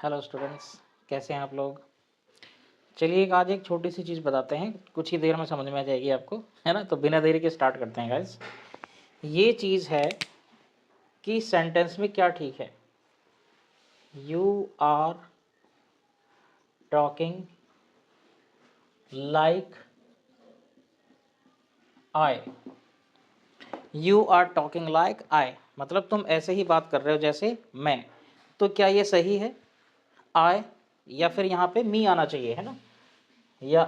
Hello students, कैसे हैं आप लोग। चलिए आज एक छोटी सी चीज़ बताते हैं, कुछ ही देर में समझ में आ जाएगी आपको, है ना। तो बिना देरी के स्टार्ट करते हैं गाइस। ये चीज़ है कि सेंटेंस में क्या ठीक है। You are talking like I. You are talking like I मतलब तुम ऐसे ही बात कर रहे हो जैसे मैं। तो क्या ये सही है, आई या फिर यहाँ पे मी आना चाहिए, है ना, या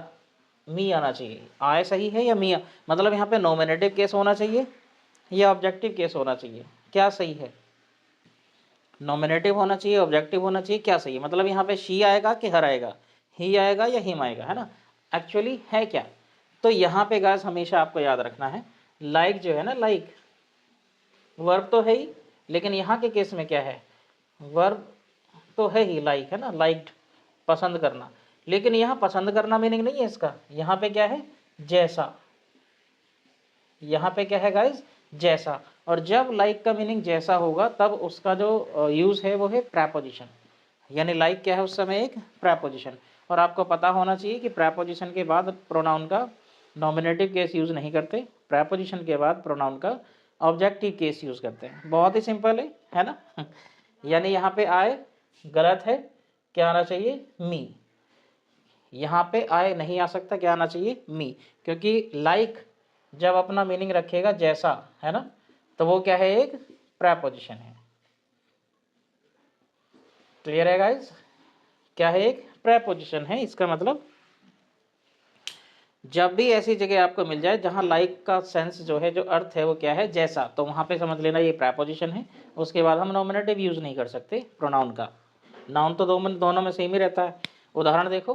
मी आना चाहिए। आय सही है या मी, मतलब यहाँ पे नॉमिनेटिव केस होना चाहिए या ऑब्जेक्टिव केस होना चाहिए, क्या सही है। नॉमिनेटिव होना चाहिए, ऑब्जेक्टिव होना चाहिए, क्या सही है। मतलब यहाँ पे शी आएगा कि हर आएगा, ही आएगा या हिम आएगा, है ना। एक्चुअली है क्या, तो यहाँ पे गाइस हमेशा आपको याद रखना है, लाइक जो है ना, लाइक वर्ब तो है ही, लेकिन यहाँ के केस में क्या है, वर्ब तो है ही, लाइक है ना, लाइक्ड पसंद करना। लेकिन यहाँ पसंद करना मीनिंग नहीं है इसका, यहाँ पे क्या है, जैसा। यहाँ पे क्या है गाइज, जैसा। और जब लाइक का मीनिंग जैसा होगा तब उसका जो यूज है वो है प्रेपोजिशन, यानी लाइक क्या है उस समय, एक प्रेपोजिशन। और आपको पता होना चाहिए कि प्रेपोजिशन के बाद प्रोनाउन का नॉमिनेटिव केस यूज नहीं करते, प्रेपोजिशन के बाद प्रोनाउन का ऑब्जेक्टिव केस यूज करते हैं। बहुत ही सिंपल है ना। यानी यहाँ पे आए गलत है, क्या आना चाहिए, मी। यहाँ पे आए नहीं आ सकता, क्या आना चाहिए, मी। क्योंकि लाइक जब अपना मीनिंग रखेगा जैसा, है ना, तो वो क्या है, एक प्रेपोजिशन है। क्लियर है गाइस, क्या है, एक प्रेपोजिशन है। इसका मतलब जब भी ऐसी जगह आपको मिल जाए जहां लाइक का सेंस जो है, जो अर्थ है वो क्या है, जैसा, तो वहां पे समझ लेना ये प्रेपोजिशन है। उसके बाद हम नॉमिनेटिव यूज नहीं कर सकते प्रोनाउन का। नाउन तो दोनों में सेम ही रहता है। उदाहरण देखो,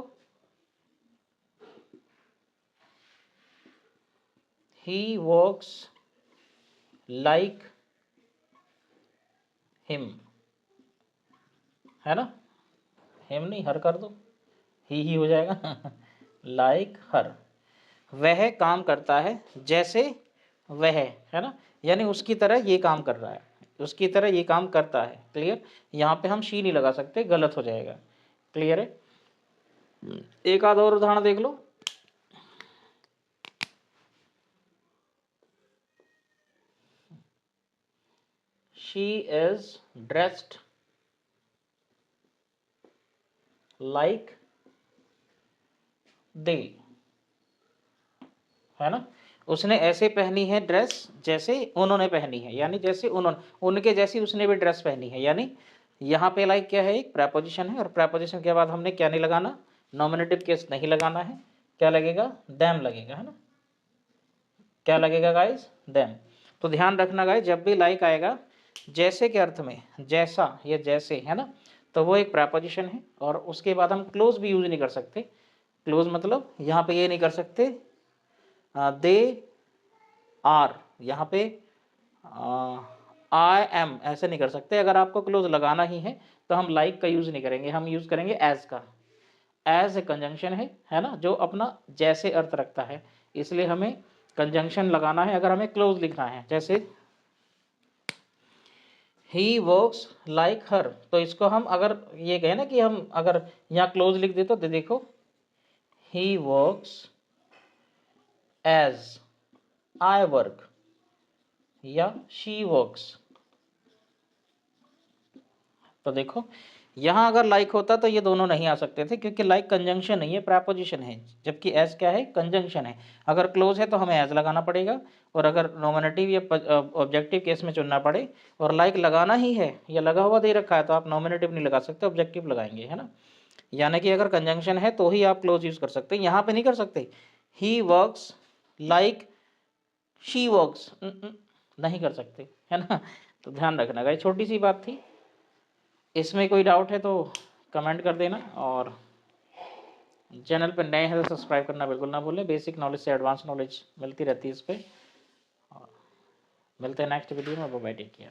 ही वॉक्स लाइक हिम, है ना, हिम नहीं, हर कर दो, ही हो जाएगा। लाइक हर, वह काम करता है जैसे वह, है ना, यानी उसकी तरह ये काम कर रहा है, उसकी तरह ये काम करता है। क्लियर, यहाँ पे हम शी नहीं लगा सकते, गलत हो जाएगा। क्लियर है। एक आध और उदाहरण देख लो। She is dressed like they, है ना, उसने ऐसे पहनी है ड्रेस जैसे उन्होंने पहनी है, यानी जैसे उन्होंने, उनके जैसी उसने भी ड्रेस पहनी है। यानी यहाँ पे लाइक क्या है, एक प्रेपोजिशन है, और प्रेपोजिशन के बाद हमने क्या नहीं लगाना, नॉमिनेटिव केस नहीं लगाना है। क्या लगेगा, देम लगेगा, है ना। क्या लगेगा गाइस, देम। तो ध्यान रखना गाइस, जब भी लाइक आएगा जैसे के अर्थ में, जैसा या जैसे, है ना, तो वो एक प्रेपोजिशन है। और उसके बाद हम क्लोज भी यूज नहीं कर सकते। क्लोज मतलब यहाँ पे ये नहीं कर सकते, दे आर, यहाँ पे आई एम, ऐसे नहीं कर सकते। अगर आपको क्लोज लगाना ही है तो हम लाइक का यूज नहीं करेंगे, हम यूज करेंगे एज का। एज ए कंजंक्शन है ना, जो अपना जैसे अर्थ रखता है, इसलिए हमें कंजंक्शन लगाना है अगर हमें क्लोज लिखना है। जैसे ही वर्क्स लाइक हर, तो इसको हम अगर ये कहें ना कि हम अगर यहाँ क्लोज लिख दे तो देखो, he works as I work, या शी वर्क्स। तो देखो यहाँ अगर लाइक होता तो ये दोनों नहीं आ सकते थे, क्योंकि लाइक कंजंक्शन नहीं है, प्रेपोजिशन है, जबकि एज क्या है, कंजंक्शन है। अगर क्लोज है तो हमें एज लगाना पड़ेगा, और अगर नॉमिनेटिव या ऑब्जेक्टिव केस में चुनना पड़े और लाइक लगाना ही है या लगा हुआ दे रखा है, तो आप नॉमिनेटिव नहीं लगा सकते, ऑब्जेक्टिव लगाएंगे, है ना। यानी कि अगर कंजंक्शन है तो ही आप क्लोज यूज कर सकते हैं, यहाँ पे नहीं कर सकते। He works like she works नहीं कर सकते, है ना। तो ध्यान रखना गाइस, छोटी सी बात थी। इसमें कोई डाउट है तो कमेंट कर देना, और चैनल पर नए हैं तो सब्सक्राइब करना बिल्कुल ना भूलें। बेसिक नॉलेज से एडवांस नॉलेज मिलती रहती है इस पर। मिलते हैं नेक्स्ट वीडियो में, बाय, टेक केयर।